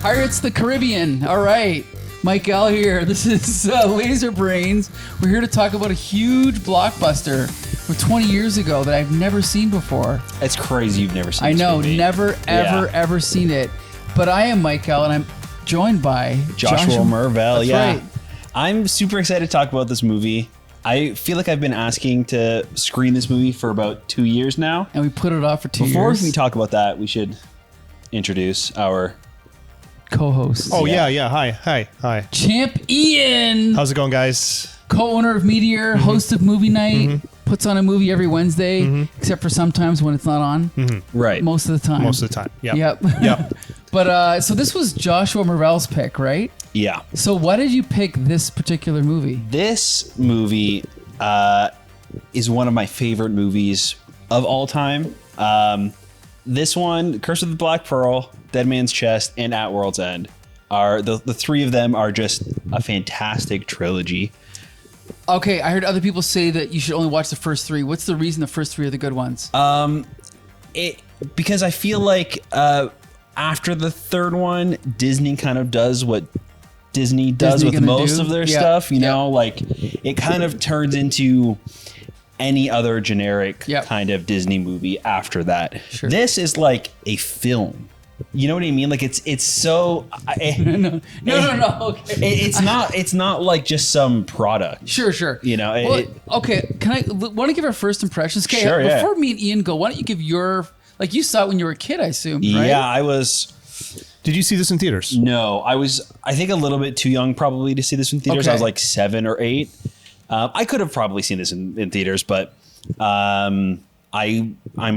Pirates of the Caribbean. All right. Mike L here. This is Laser Brains. We're here to talk about a huge blockbuster from 20 years ago that I've never seen before. It's crazy you've never seen I this know. movie. Never, ever seen it. But I am Mike L and I'm joined by Joshua Mervell. That's yeah. right. I'm super excited to talk about this movie. I feel like I've been asking to screen this movie for about 2 years now. And we put it off for 2 years. Before we talk about that, we should introduce our co-host. Oh, yeah. Hi. Champ Ian. How's it going, guys? Co-owner of Meteor, host of Movie Night, puts on a movie every Wednesday, except for sometimes when it's not on. Right. Most of the time. Most of the time. Yeah. Yep. But so this was Joshua Mervell's pick, right? Yeah. So why did you pick this particular movie? This movie is one of my favorite movies of all time. This one, Curse of the Black Pearl, Dead Man's Chest, and At World's End are the three of them are just a fantastic trilogy. Okay, I heard other people say that you should only watch the first three. What's the reason the first three are the good ones? Because I feel like after the third one, Disney kind of does what Disney does with most of their stuff. You know, like it kind of turns into any other generic kind of Disney movie after that. Sure. This is like a film. You know what I mean? Like it's so No. Okay. it's not like just some product. Sure. You know. Well, okay. Can I want to give our first impressions? Okay. Sure. Yeah. Before me and Ian go, why don't you give your you saw it when you were a kid, I assume, right? Yeah, I was. Did you see this in theaters? No, I think a little bit too young probably to see this in theaters. Okay. I was like 7 or 8. I could have probably seen this in theaters, but I'm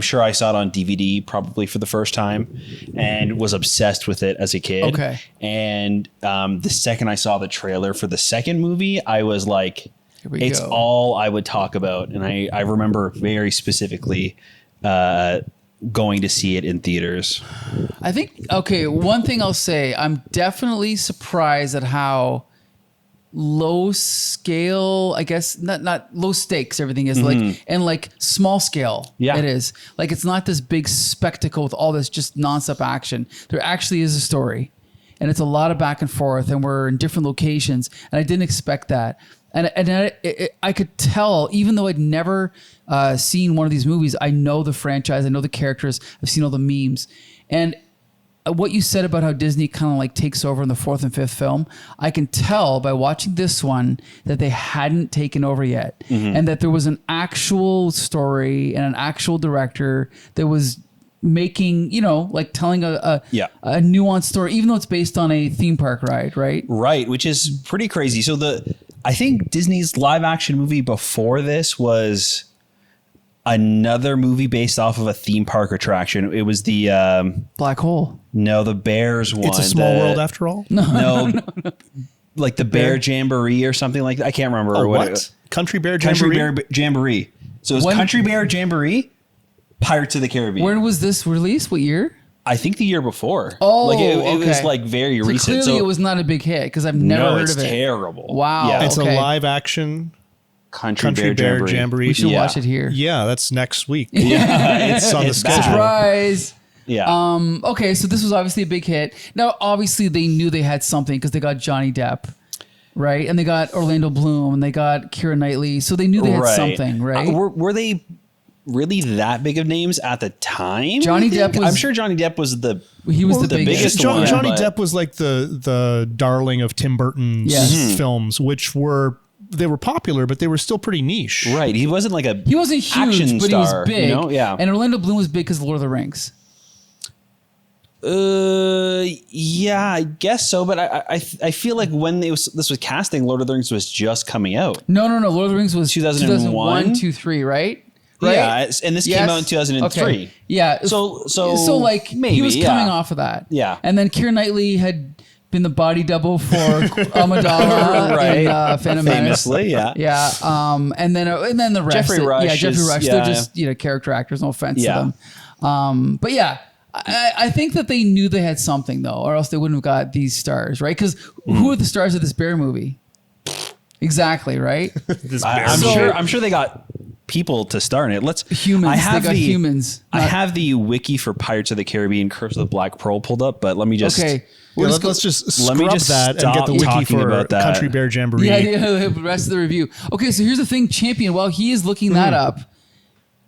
sure I saw it on DVD probably for the first time and was obsessed with it as a kid. Okay. And the second I saw the trailer for the second movie, I was like, it's go. all I would talk about. And I remember very specifically going to see it in theaters. I think, one thing I'll say, I'm definitely surprised at how low scale, I guess, not low stakes everything is, like small scale it is. Like it's not this big spectacle with all this just nonstop action. There actually is a story and it's a lot of back and forth and we're in different locations and I didn't expect that. And I could tell, even though I'd never seen one of these movies, I know the franchise, I know the characters, I've seen all the memes. And what you said about how Disney kind of like takes over in the fourth and fifth film, I can tell by watching this one that they hadn't taken over yet. And that there was an actual story and an actual director that was making, like telling a nuanced story, even though it's based on a theme park ride, right? Right, which is pretty crazy. So I think Disney's live action movie before this was another movie based off of a theme park attraction. It was the Black Hole. No, the Bears one. It's a small world after all? No. Like the Bear Jamboree or something like that. I can't remember. Oh, what? Country Bear Jamboree? Country Bear Jamboree. So it was Country Bear Jamboree, Pirates of the Caribbean. When was this released? What year? I think the year before. Oh, like it was like very recent. Clearly, it was not a big hit because I've never heard of it. It's terrible. Wow. Yeah. It's a live action Country Bear Jamboree. We should watch it here. Yeah, that's next week. Yeah, it's on the schedule. Surprise. Yeah. Okay, so this was obviously a big hit. Now, obviously, they knew they had something because they got Johnny Depp, right? And they got Orlando Bloom, and they got Keira Knightley. So they knew they had something, right? Were they really that big of names at the time? Johnny Depp was... I'm sure Johnny Depp was the biggest one. Johnny Depp was like the darling of Tim Burton's films, which were... They were popular, but they were still pretty niche. Right. He wasn't like he wasn't huge, but he was big. You know? Yeah. And Orlando Bloom was big because of Lord of the Rings. Yeah, I guess so. But I feel like when this was casting, Lord of the Rings was just coming out. No. Lord of the Rings was 2001, 2, 3, right? Yeah, and this came out in 2003. Okay. Yeah. So like maybe, he was coming off of that. Yeah. And then Keira Knightley had been the body double for Amidala in Phantom Menace. Famously, yeah. Yeah. And then the rest. Jeffrey Rush. Yeah, Jeffrey Rush. They're just character actors. No offense to them. But yeah. I think that they knew they had something though, or else they wouldn't have got these stars, right? Because who are the stars of this Bear movie? Exactly, right? I'm sure they got people to star in it. Humans. They got humans. I have the wiki for Pirates of the Caribbean: Curse of the Black Pearl pulled up, but let me just let's just scrub that and stop get the wiki talking for about that. Country Bear Jamboree. Yeah, the rest of the review. Okay, so here's the thing, Champion. While he is looking that up,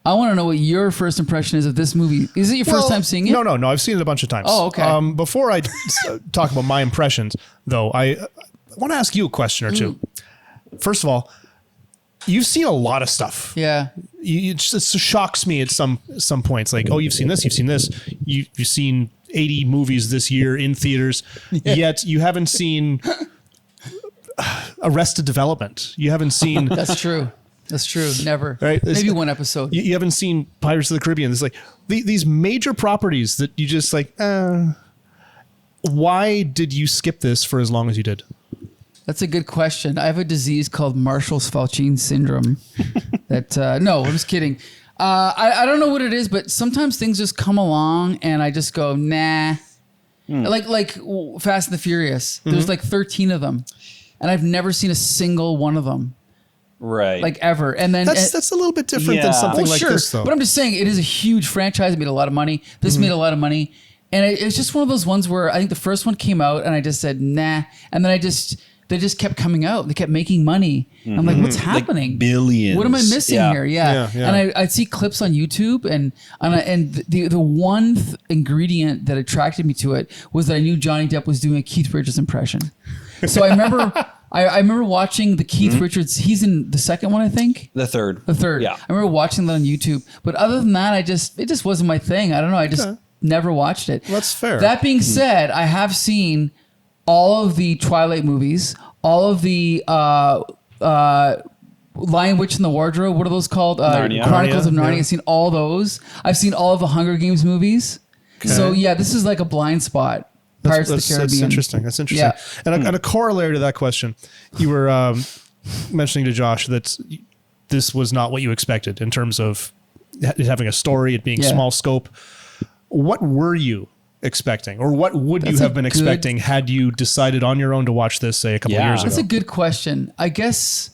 I want to know what your first impression is of this movie. Is it your first time seeing it? No. I've seen it a bunch of times. Oh, okay. Before I talk about my impressions, though, I want to ask you a question or two. First of all, you've seen a lot of stuff. Yeah. It just shocks me at some points. Like, oh, you've seen this, you've seen 80 movies this year in theaters, yet you haven't seen Arrested Development. You haven't seen... That's true. Never. Right? Maybe one episode. You haven't seen Pirates of the Caribbean. It's like these major properties that you just like, why did you skip this for as long as you did? That's a good question. I have a disease called Marshall-Falcine syndrome. No, I'm just kidding. I don't know what it is, but sometimes things just come along and I just go, nah. Like Fast and the Furious. There's like 13 of them, and I've never seen a single one of them. Right. Like ever. And then that's a little bit different than something like this, though. But I'm just saying it is a huge franchise. It made a lot of money. This made a lot of money. And it's just one of those ones where I think the first one came out and I just said, nah. And then they just kept coming out. They kept making money. I'm like, what's happening? Like billions. What am I missing here? Yeah. And I'd see clips on YouTube, and the one ingredient that attracted me to it was that I knew Johnny Depp was doing a Keith Richards impression. So I remember I remember watching the Keith Richards. He's in the second one, I think. The third. Yeah. I remember watching that on YouTube. But other than that, it just wasn't my thing. I don't know. I just never watched it. That's fair. That being said, I have seen all of the Twilight movies, all of the Lion, Witch, and the Wardrobe. What are those called? Chronicles of Narnia. Yeah. I've seen all those. I've seen all of the Hunger Games movies. Okay. So yeah, this is like a blind spot. Pirates of the Caribbean. That's interesting. That's interesting. Yeah. And a corollary to that question, you were mentioning to Josh that this was not what you expected in terms of it having a story, it being small scope. What were you expecting, or what would you have been expecting had you decided on your own to watch this, say, a couple of years ago? That's a good question. I guess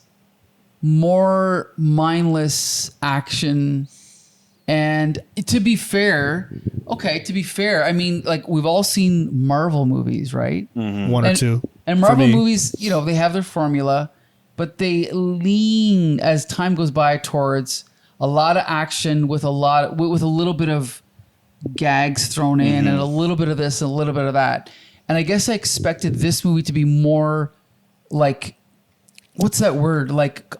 more mindless action. And to be fair, I mean, like, we've all seen Marvel movies, right? One or two. And Marvel movies, they have their formula, but they lean as time goes by towards a lot of action with a little bit of gags thrown in and a little bit of this and a little bit of that. And I guess I expected this movie to be more like, what's that word? Like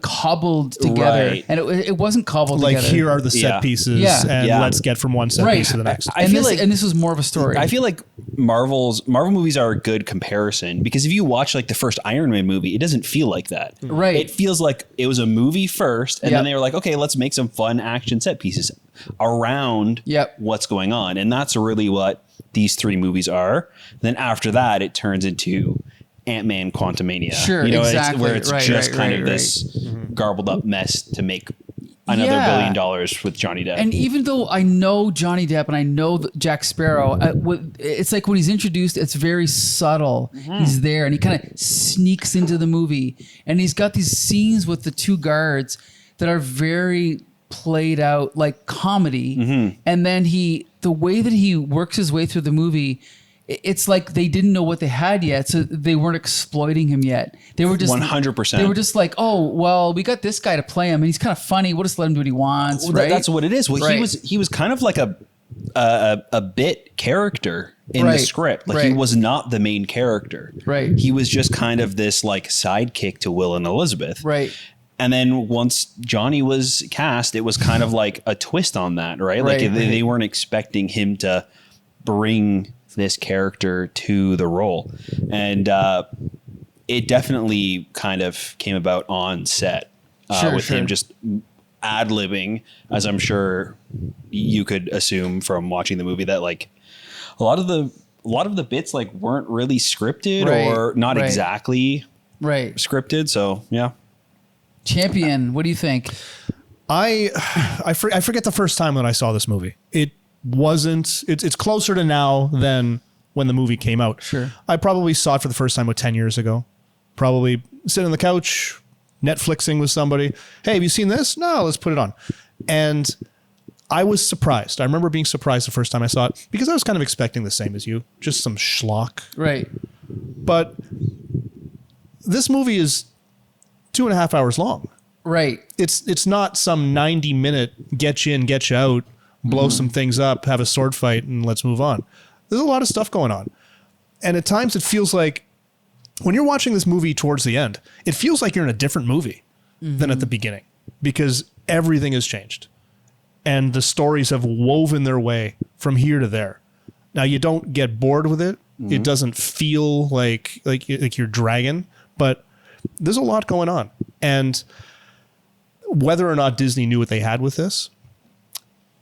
cobbled together. Right. And it wasn't cobbled together. Like, here are the set pieces and let's get from one set piece to the next. I feel like this was more of a story. I feel like Marvel movies are a good comparison, because if you watch like the first Iron Man movie, it doesn't feel like that. Right. It feels like it was a movie first, and then they were like, okay, let's make some fun action set pieces around what's going on. And that's really what these three movies are. Then after that, it turns into Ant-Man Quantumania. Sure, exactly. Where it's just kind of this garbled up mess to make another $1 billion with Johnny Depp. And even though I know Johnny Depp and I know Jack Sparrow, it's like when he's introduced, it's very subtle. He's there and he kind of sneaks into the movie, and he's got these scenes with the two guards that are very played out like comedy. And then the way that he works his way through the movie, it's like they didn't know what they had yet, so they weren't exploiting him yet. They were just 100%. They were just like, oh, well, we got this guy to play him, and he's kind of funny. We'll just let him do what he wants. Right? That's what it is. Well, he was kind of like a bit character in the script. Like, he was not the main character. Right. He was just kind of this like sidekick to Will and Elizabeth. Right. And then once Johnny was cast, it was kind of like a twist on that, right? Like they weren't expecting him to bring this character to the role. And it definitely kind of came about on set with him just ad-libbing, as I'm sure you could assume from watching the movie, that like a lot of the bits like weren't really scripted or not exactly scripted. So yeah. Champion, what do you think? I forget the first time when I saw this movie. It's closer to now than when the movie came out. Sure. I probably saw it for the first time 10 years ago. Probably sitting on the couch, Netflixing with somebody. Hey, have you seen this? No, let's put it on. And I was surprised. I remember being surprised the first time I saw it because I was kind of expecting the same as you, just some schlock. Right. But this movie is 2.5 hours long. Right. It's not some 90-minute get you in, get you out, blow some things up, have a sword fight, and let's move on. There's a lot of stuff going on. And at times it feels like when you're watching this movie towards the end, it feels like you're in a different movie than at the beginning because everything has changed. And the stories have woven their way from here to there. Now, you don't get bored with it. It doesn't feel like you're dragging, but there's a lot going on. And whether or not Disney knew what they had with this,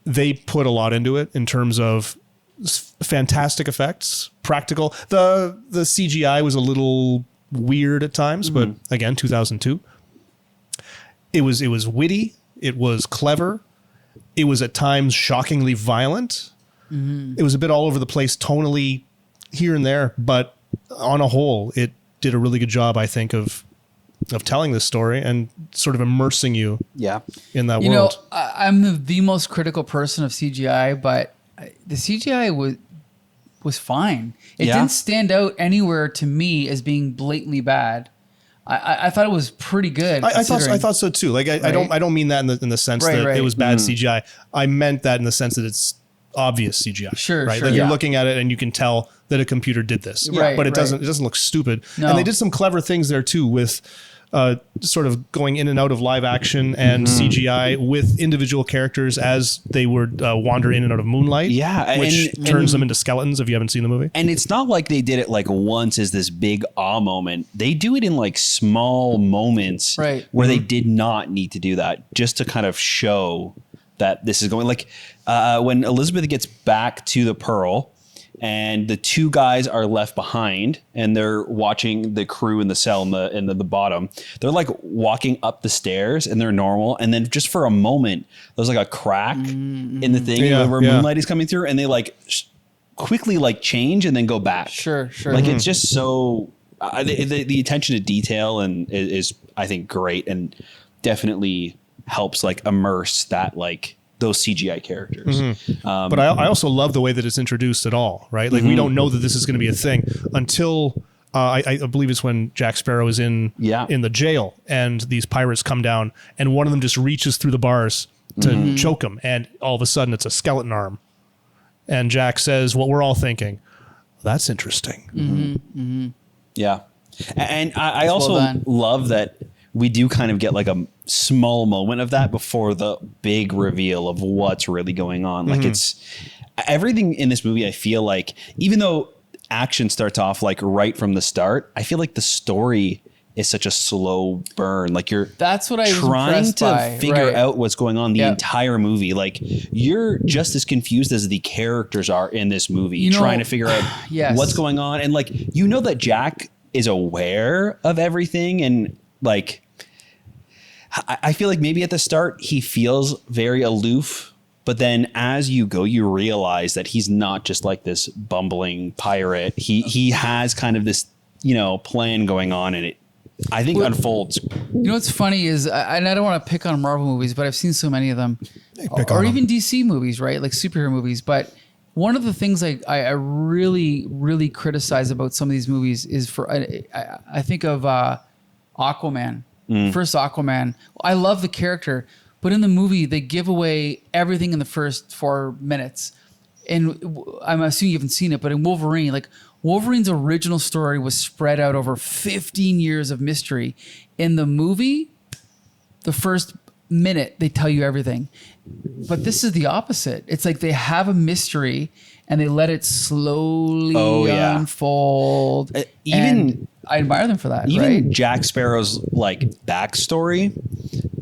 they put a lot into it in terms of fantastic effects, practical. The CGI was a little weird at times, but again, 2002. It was witty. It was clever. It was at times shockingly violent. It was a bit all over the place tonally here and there, but on a whole, it did a really good job, I think, of telling this story and sort of immersing you in that world. You know, I'm the most critical person of CGI, but the CGI was fine. It didn't stand out anywhere to me as being blatantly bad. I thought it was pretty good. I thought so too. Like I don't mean that in the sense that it was bad CGI. I meant that in the sense that it's obvious CGI. Sure, right? sure. Like you're looking at it and you can tell that a computer did this. Right, but it doesn't look stupid. No. And they did some clever things there too with sort of going in and out of live action and CGI with individual characters as they would wander in and out of moonlight. Yeah, which turns them into skeletons if you haven't seen the movie. And it's not like they did it like once as this big awe moment. They do it in like small moments where they did not need to do that, just to kind of show that this is going, like when Elizabeth gets back to the Pearl and the two guys are left behind and they're watching the crew in the cell in the bottom. They're like walking up the stairs and they're normal. And then just for a moment, there's like a crack in the thing where moonlight is coming through and they like quickly like change and then go back. Sure. Like it's just so the attention to detail and is I think great and definitely helps like immerse that like those CGI characters. But I also love the way that it's introduced at all, right? Like we don't know that this is going to be a thing until I believe it's when Jack Sparrow is in the jail and these pirates come down and one of them just reaches through the bars to choke him. And all of a sudden it's a skeleton arm. And Jack says what we're all thinking, that's interesting. Yeah. And I also love that we do kind of get like a small moment of that before the big reveal of what's really going on. Like it's everything in this movie. I feel like even though action starts off like right from the start, I feel like the story is such a slow burn. Like that's what I was trying to figure out what's going on the entire movie. Like you're just as confused as the characters are in this movie, trying to figure out what's going on. And like, you know that Jack is aware of everything and like, I feel like maybe at the start he feels very aloof, but then as you go, you realize that he's not just like this bumbling pirate. He has kind of this, plan going on, and it I think unfolds. You know what's funny is, and I don't want to pick on Marvel movies, but I've seen so many of them, or even DC movies, right? Like superhero movies. But one of the things I really, really criticize about some of these movies is I think of Aquaman. First Aquaman. I love the character, but in the movie they give away everything in the first 4 minutes. And I'm assuming you haven't seen it, but in Wolverine, like Wolverine's original story was spread out over 15 years of mystery. In the movie, the first minute they tell you everything. But this is the opposite. It's like they have a mystery and they let it slowly unfold. And I admire them for that. Even Jack Sparrow's like backstory,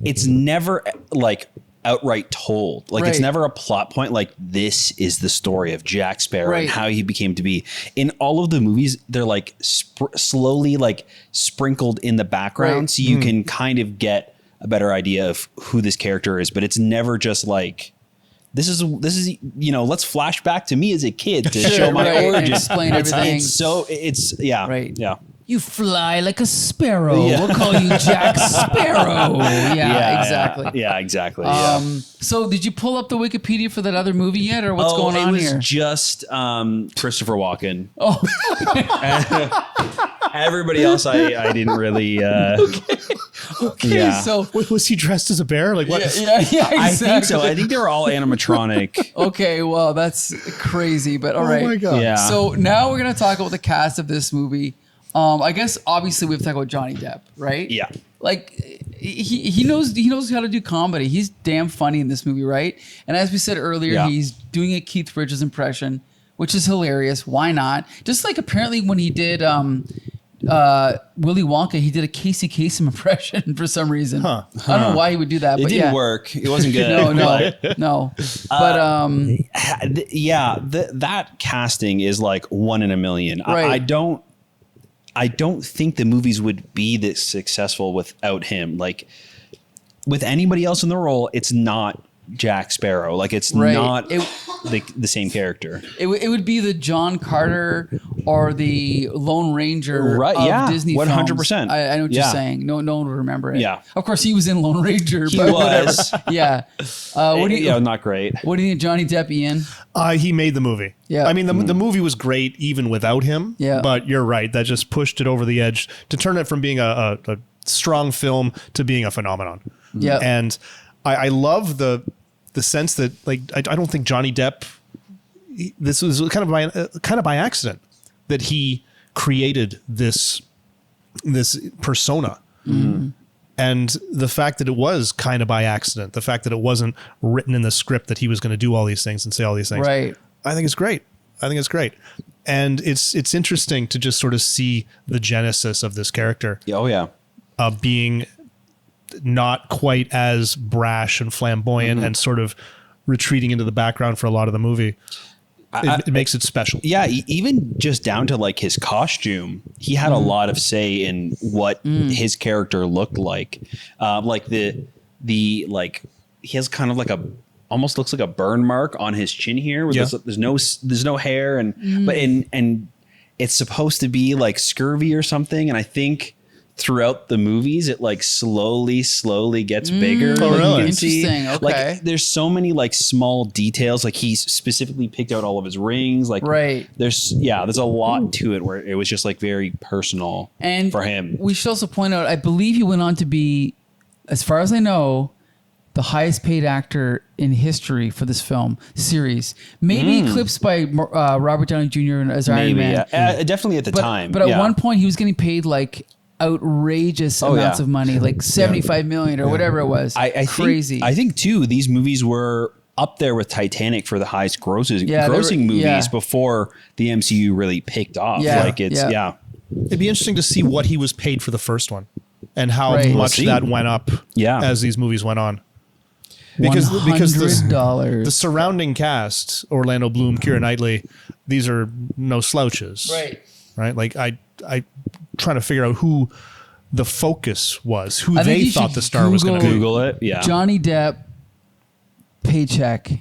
it's never like outright told. Like it's never a plot point. Like this is the story of Jack Sparrow and how he became to be. In all of the movies, they're like slowly like sprinkled in the background, so you can kind of get a better idea of who this character is. But it's never just like, this is let's flash back to me as a kid to show my origin. Explain everything. It's You fly like a sparrow. Yeah. We'll call you Jack Sparrow. Yeah, exactly. Yeah, exactly. So did you pull up the Wikipedia for that other movie yet, or what's going on it was here? just Christopher Walken. Oh, Everybody else, I didn't really. okay. Yeah. So Was he dressed as a bear? Like what? yeah, exactly. I think so. I think they were all animatronic. Okay, well, that's crazy, but all right. Oh my god. Yeah. So now we're gonna talk about the cast of this movie. I guess obviously we have to talk about Johnny Depp, right? Yeah. Like he knows how to do comedy. He's damn funny in this movie, right? And as we said earlier, Yeah. he's doing a Keith Bridges impression, which is hilarious. Why not? Just like apparently when he did Willy Wonka, he did a Casey Kasem impression for some reason. Huh. I don't know why he would do that, It but didn't yeah. work. It wasn't good. No. But Yeah, that casting is like 1 in a million. Right. I don't think the movies would be this successful without him. Like with anybody else in the role, it's not Jack Sparrow. Like it's Right. not the same character. it would be the John Carter or the Lone Ranger Right, of yeah, Disney 100%. films. I know what you're Yeah. saying. No one would remember it. Yeah. Of course, he was in Lone Ranger. He but was. whatever. Yeah. What do you? Yeah, not great. What do you think, of Johnny Depp, Ian? He made the movie. Yeah. I mean, the movie was great even without him. Yeah. But you're right. That just pushed it over the edge to turn it from being a strong film to being a phenomenon. Yeah. And I love the sense that like I don't think Johnny Depp. This was kind of by accident that he created this persona. And the fact that it was kind of by accident, the fact that it wasn't written in the script that he was going to do all these things and say all these things. Right. I think it's great. And it's interesting to just sort of see the genesis of this character Oh yeah. being not quite as brash and flamboyant and sort of retreating into the background for a lot of the movie. It makes it special. Yeah, even just down to like his costume, he had a lot of say in what his character looked like. Like the like he has kind of like almost looks like a burn mark on his chin here. Where Yeah. there's no hair but it's supposed to be like scurvy or something. And I think throughout the movies, it like slowly gets bigger. Oh, like, really? you can see. Interesting. Okay. Like there's so many like small details. Like he specifically picked out all of his rings. Like Right. there's a lot to it where it was just like very personal And for him. we should also point out, I believe he went on to be, as far as I know, the highest paid actor in history for this film series. Maybe eclipsed by Robert Downey Jr. as Iron Maybe, Man. yeah. Definitely at the But, time. but at yeah. one point, he was getting paid like outrageous amounts yeah. of money, like 75 million or whatever it was. I Crazy. Think, I think too, these movies were up there with Titanic for the highest grossing Yeah, they were- movies yeah. before the MCU really picked off. Yeah, Like it's yeah. It'd be interesting to see what he was paid for the first one and how Right. We'll much see. that went up Yeah. as these movies went on. Because $100. the surrounding cast, Orlando Bloom, Keira Knightley, these are no slouches. Right? Like I trying to figure out who the focus was, who I think they you thought should the star was going to be. Google it. Yeah. Johnny Depp paycheck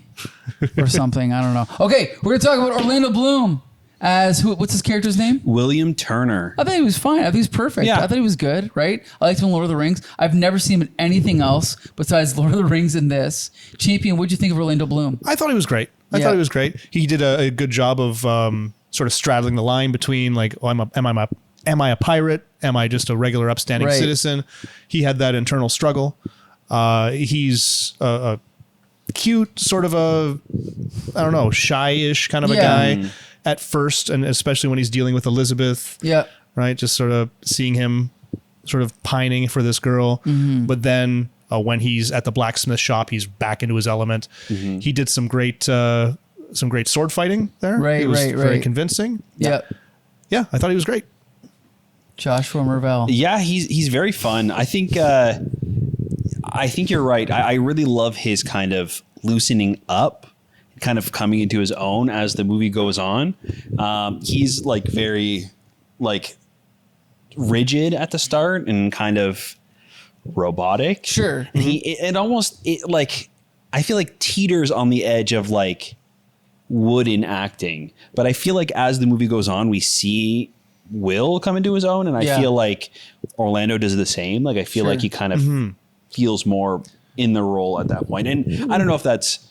or something. I don't know. Okay, we're gonna talk about Orlando Bloom as who? What's his character's name? William Turner. I thought he was fine. I think he was perfect. Yeah. I thought he was good. Right. I liked him in Lord of the Rings. I've never seen him in anything else besides Lord of the Rings and this. Champion, what'd you think of Orlando Bloom? I thought he was great. I Yeah. thought he was great. He did a good job of sort of straddling the line between like, oh, am I a pirate? Am I just a regular upstanding Right. citizen? He had that internal struggle. He's a cute, sort of shy-ish kind of a Yeah. guy at first, and especially when he's dealing with Elizabeth. Yeah. Right? Just sort of seeing him sort of pining for this girl. Mm-hmm. But then when he's at the blacksmith shop, he's back into his element. He did some great sword fighting there. Right, It was right, very right. convincing. Yeah. Yeah, I thought he was great. Joshua Mervell. Yeah, he's very fun. I think you're right. I really love his kind of loosening up, kind of coming into his own as the movie goes on. He's like very like rigid at the start and kind of robotic. Sure. And I feel like teeters on the edge of like wooden acting. But I feel like as the movie goes on, we see Will come into his own, and I feel like Orlando does the same. Like I feel like he kind of feels more in the role at that point. And I don't know if that's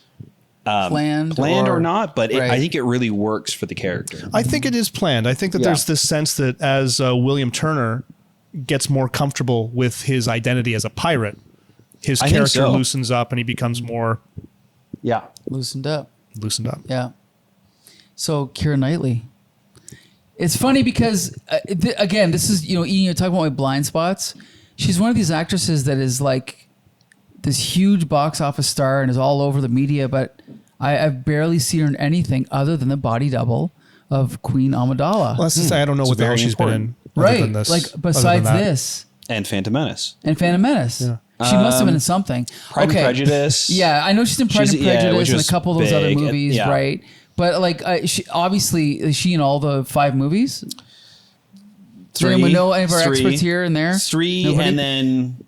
planned or not, but I think it really works for the character. I think it is planned. I think that there's this sense that as William Turner gets more comfortable with his identity as a pirate, his character loosens up and he becomes more loosened up. Yeah. So Keira Knightley. It's funny because again, this is, Ian, you're talking about my blind spots. She's one of these actresses that is like this huge box office star and is all over the media, but I've barely seen her in anything other than the body double of Queen Amidala. Well, that's to say, I don't know what the hell she's been in. Right. Like besides this. And Phantom Menace. Yeah. She must have been in something. Pride and Prejudice. Yeah, I know she's in Pride and Prejudice and a couple of those other movies, right? But like, she obviously, is she in all the 5 movies? 3. Anyone know any of our experts here and there? 3, nobody? And then...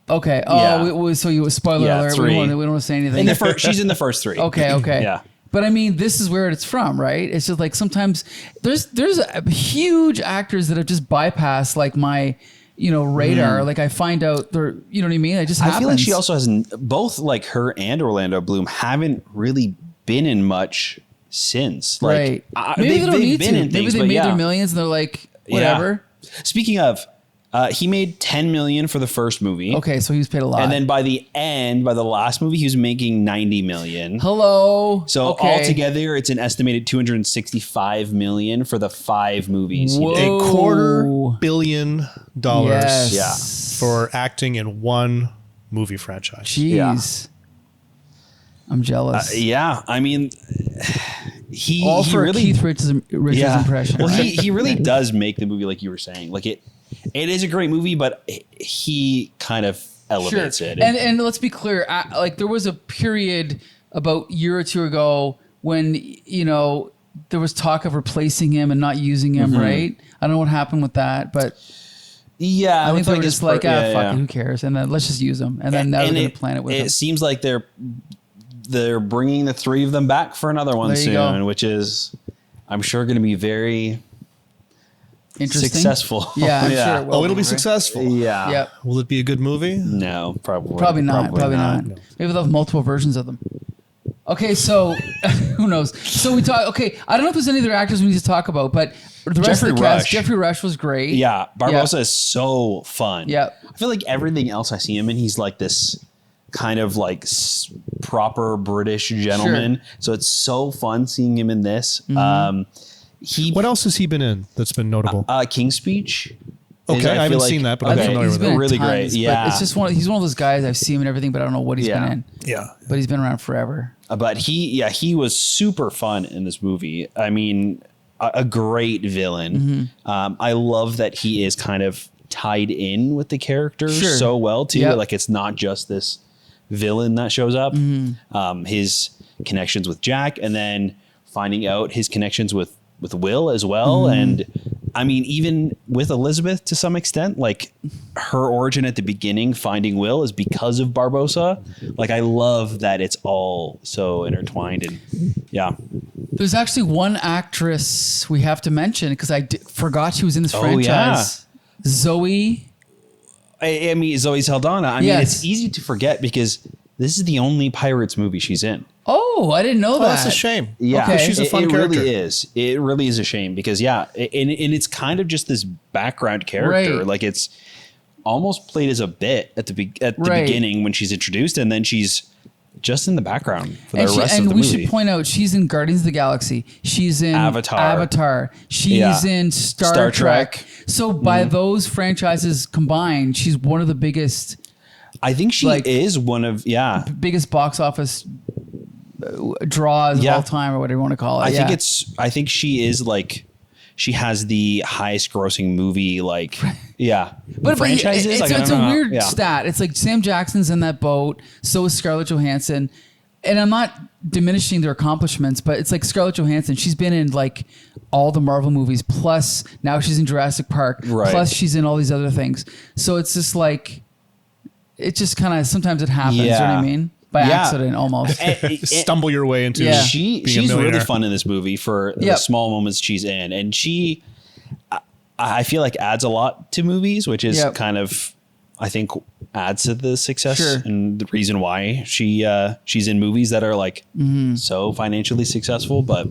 Okay. Oh, so you spoiler alert. 3. We don't want to say anything. She's in the first 3. Okay. Yeah. But I mean, this is where it's from, right? It's just like sometimes there's huge actors that have just bypassed like my, radar. Like I find out they're, you know what I mean? It just happens. I feel like she also has both like her and Orlando Bloom haven't really been in much since. Like, right. Maybe they don't need to. Maybe they made their millions and they're like, whatever. Yeah. Speaking of, he made $10 million for the first movie. Okay, so he was paid a lot. And then by the last movie, he was making $90 million. Hello. So altogether, it's an estimated $265 million for the 5 movies. Whoa. $250 million yes. for acting in one movie franchise. Jeez. Yeah. I'm jealous. I mean, he for really Keith Richards impression. Well, he really does make the movie like you were saying. Like it is a great movie, but he kind of elevates it. And let's be clear, like there was a period about a year or two ago when there was talk of replacing him and not using him. Right? I don't know what happened with that, but I think they were just like, fuck it, who cares? And then let's just use him. And then now they're going to plan it with him. It seems like they're bringing the 3 of them back for another one soon, which is, I'm sure, going to be very successful. Yeah, I'm sure it will. It'll be successful. Yeah. Yep. Will it be a good movie? No, probably not. Probably not. No. Maybe they'll have multiple versions of them. Okay, so who knows? So we talk. Okay, I don't know if there's any other actors we need to talk about, but the rest of the cast, Jeffrey Rush was great. Yeah, Barbossa is so fun. Yeah, I feel like everything else I see him in, he's like this kind of like proper British gentleman. Sure. So it's so fun seeing him in this. What else has he been in that's been notable? King's Speech. Okay, I haven't seen that, but I'm familiar with it. Really great. Yeah, it's just he's one of those guys I've seen him and everything, but I don't know what he's been in. Yeah, but he's been around forever. But he was super fun in this movie. I mean, a great villain. I love that he is kind of tied in with the characters so well too. Yep. Like it's not just this villain that shows up. His connections with Jack, and then finding out his connections with Will as well. And I mean, even with Elizabeth to some extent, like her origin at the beginning, finding Will, is because of Barbossa. Like I love that it's all so intertwined. And there's actually one actress we have to mention because I forgot she was in this franchise. Zoe. I mean, Zoe Saldana. I mean, it's easy to forget because this is the only Pirates movie she's in. Oh, I didn't know that. That's a shame. Yeah, okay. She's a fun character. It really is. It really is a shame because and it's kind of just this background character. Right. Like it's almost played as a bit at the beginning when she's introduced, and then she's just in the background for the rest of the movie. And we should point out she's in Guardians of the Galaxy. She's in Avatar. She's in Star Trek. So by those franchises combined, she's one of the biggest. I think she is one of biggest box office draws of all time, or whatever you want to call it. I think she is like, she has the highest grossing movie but franchises. It's a weird stat. It's like Sam Jackson's in that boat, so is Scarlett Johansson. And I'm not diminishing their accomplishments, but it's like Scarlett Johansson. She's been in like all the Marvel movies, plus now she's in Jurassic Park, plus she's in all these other things. So it's just like, it just kind of, sometimes it happens, you know what I mean? By accident, almost. Stumble your way into she's really fun in this movie for the small moments she's in. And I feel like adds a lot to movies, which is Yep. kind of, I think, adds to the success Sure. and the reason why she's in movies that are like so financially successful. But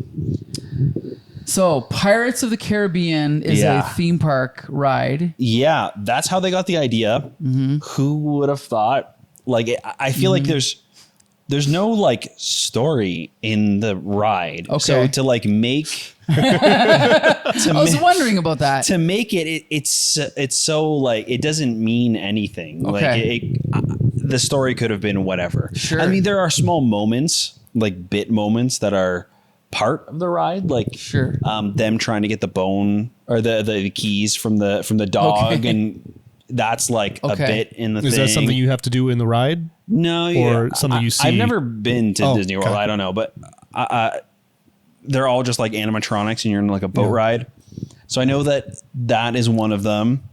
So Pirates of the Caribbean is Yeah. a theme park ride. yeah, that's how they got the idea. Who would have thought? Like, I feel like there's no like story in the ride. Okay. So to like make I was wondering about that. to make it's so like it doesn't mean anything. Okay. Like the story could have been whatever. Sure. I mean, there are small moments, like bit moments that are part of the ride, like Sure. them trying to get the bone or the keys from the dog, Okay. and that's like a Okay. bit in the Is thing. that something you have to do in the ride? No, Or something you I've see? never been to Oh, Disney World. okay. I don't know, but they're all just like animatronics, and you're in like a boat ride. So I know that is one of them.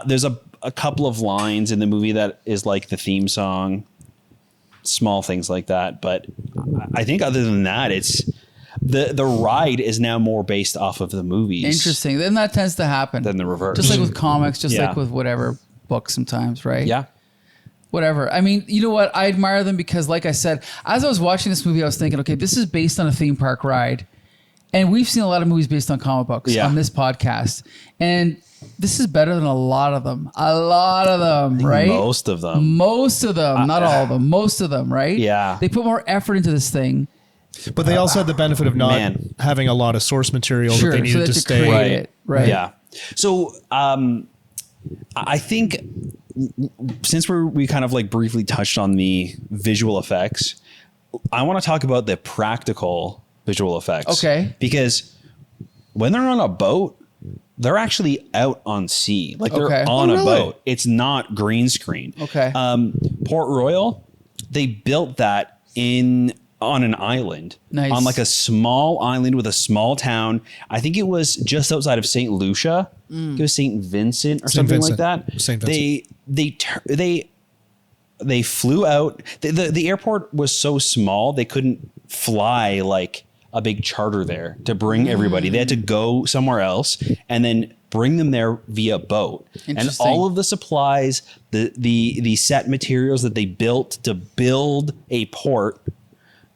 There's a couple of lines in the movie that is like the theme song, small things like that. But I think other than that, it's the ride is now more based off of the movies. Interesting. Then that tends to happen. Than the reverse. Just like with comics, just Yeah. like with whatever books sometimes, right? Yeah. Whatever. I mean, you know what? I admire them because, like I said, as I was watching this movie, I was thinking, okay, this is based on a theme park ride. And we've seen a lot of movies based on comic books Yeah. on this podcast. And this is better than a lot of them. A lot of them, right? Most of them. Most of them, not all of them. Most of them, right? Yeah. They put more effort into this thing. But they also had the benefit of not Man. having a lot of source material Sure. that they So needed they to had to create stay. it. Right. Yeah. So I think since we kind of like briefly touched on the visual effects, I want to talk about the practical visual effects. Okay. Because when they're on a boat, they're actually out on sea. Like they're Okay. on Oh, a really? boat. It's not green screen. Okay. Port Royal, they built that on an island. Nice. On like a small island with a small town. I think it was just outside of St. Lucia. It was St. Vincent or something Vincent. like that. St. Vincent. They flew out. The airport was so small they couldn't fly like a big charter there to bring everybody. They had to go somewhere else and then bring them there via boat. And Interesting. all of the supplies, the set materials that they built to build a port,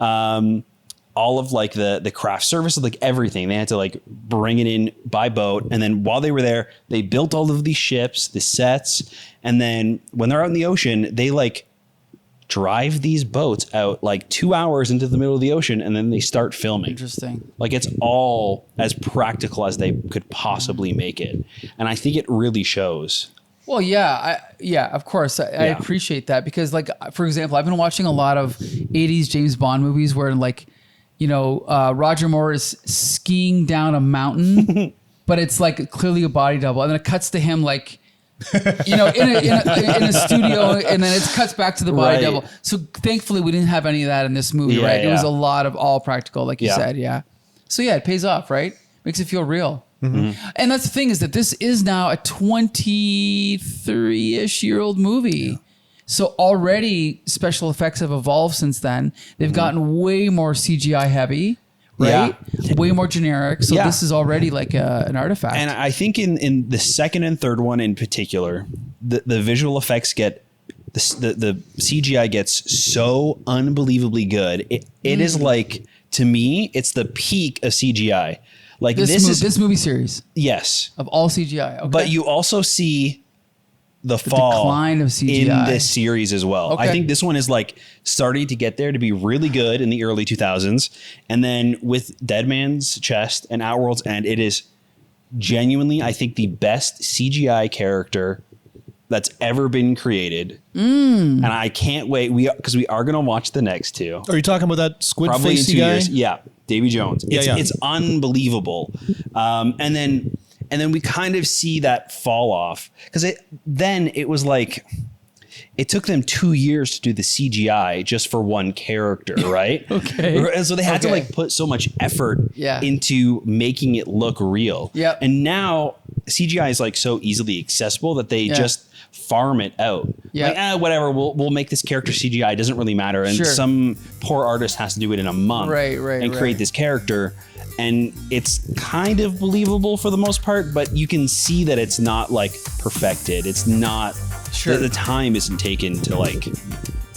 all of like the craft services, like everything, they had to like bring it in by boat. And then while they were there, they built all of these ships, the sets. And then when they're out in the ocean, they like drive these boats out like 2 hours into the middle of the ocean, and then they start filming. Interesting. Like it's all as practical as they could possibly make it. And I think it really shows. Well, yeah, of course. I Yeah. appreciate that because, like, for example, I've been watching a lot of 80s James Bond movies where, like, Roger Moore is skiing down a mountain, but it's like clearly a body double. And then it cuts to him, like, in a studio, and then it cuts back to the body Right. double. So thankfully, we didn't have any of that in this movie, Yeah, right? It was yeah. a lot of all practical, like you Yeah. said, yeah. So yeah, it pays off, right? Makes it feel real. Mm-hmm. And that's the thing is that this is now a 23-ish year old movie. So already special effects have evolved since then. They've gotten way more CGI heavy, right? Way more generic. So Yeah. this is already like an artifact. And I think in the second and third one in particular, the visual effects get the CGI gets so unbelievably good. It is like, to me, it's the peak of CGI. Like this movie series yes, of all CGI. Okay. but you also see the fall decline of CGI. in this series as well. I Okay. think this one is like starting to get there to be really good in the early 2000s. And then with Dead Man's Chest and Outworld's End, it is genuinely, I think, the best CGI character that's ever been created. And I can't wait. Because we are going to watch the next two. Are you talking about that squid Probably in facey 2 guy? years. Yeah. Davy Jones. Yeah. It's unbelievable. And then we kind of see that fall off because it was like, it took them 2 years to do the CGI just for one character, right? Okay. And so they had to Okay. like put so much effort Yeah. into making it look real. Yep. And now CGI is like so easily accessible that they just farm it out. Yeah. Like, whatever, we'll make this character CGI. It doesn't really matter. And Sure. some poor artist has to do it in a month Right, and create this character. and it's kind of believable for the most part, but you can see that it's not like perfected. It's not Sure. the time isn't taken to like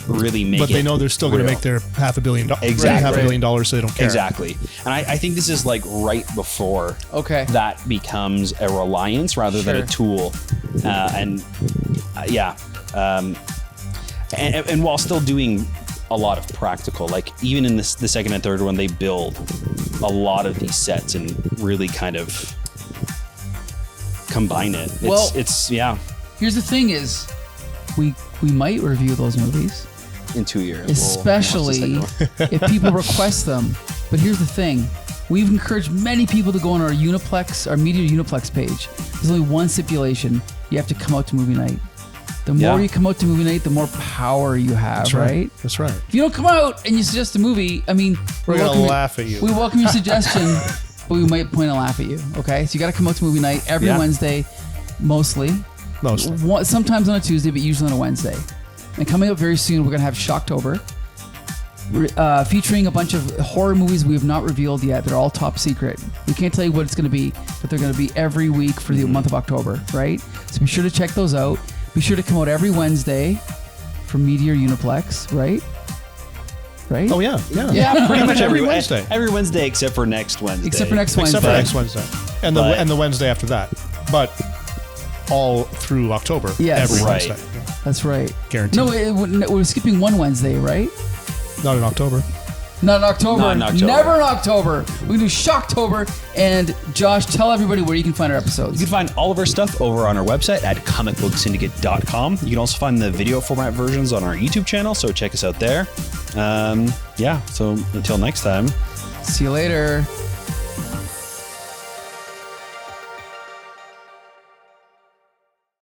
really make it. But they know they're still going to real. make their $500 million. Exactly. $500 million, so they don't care. Exactly. And I think this is like right before Okay. that becomes a reliance rather than a tool. And while still doing a lot of practical, like even in the second and third one, they build a lot of these sets and really kind of combine it. It's Here's the thing is, we might review those movies, in 2 years. especially if people request them. But here's the thing. We've encouraged many people to go on our Uniplex, our Media Uniplex page. There's only one stipulation. You have to come out to movie night. The more you come out to movie night, the more power you have, That's right? That's right. If you don't come out and you suggest a movie, I mean, We're going to laugh at you. We welcome your suggestion, but we might point and laugh at you, okay? So you got to come out to movie night every Wednesday, mostly. Sometimes on a Tuesday, but usually on a Wednesday. And coming up very soon, we're going to have Shocktober, featuring a bunch of horror movies we have not revealed yet. They're all top secret. We can't tell you what it's going to be, but they're going to be every week for the month of October, right? So be sure to check those out. Be sure to come out every Wednesday for Meteor Uniplex, right? Right? Oh, yeah. Yeah, pretty much every Wednesday. Every Wednesday except for next Wednesday. Except for next Wednesday. Except for next Wednesday. And the Wednesday after that. But all through October. Yes. Every Right. Wednesday. Yeah. That's right. Guaranteed. No, we're skipping one Wednesday, right? Not in October. Not in October. Not in October. Never in October. We do Shocktober. And Josh, tell everybody where you can find our episodes. You can find all of our stuff over on our website at comicbooksyndicate.com. You can also find the video format versions on our YouTube channel, so check us out there. So until next time. See you later.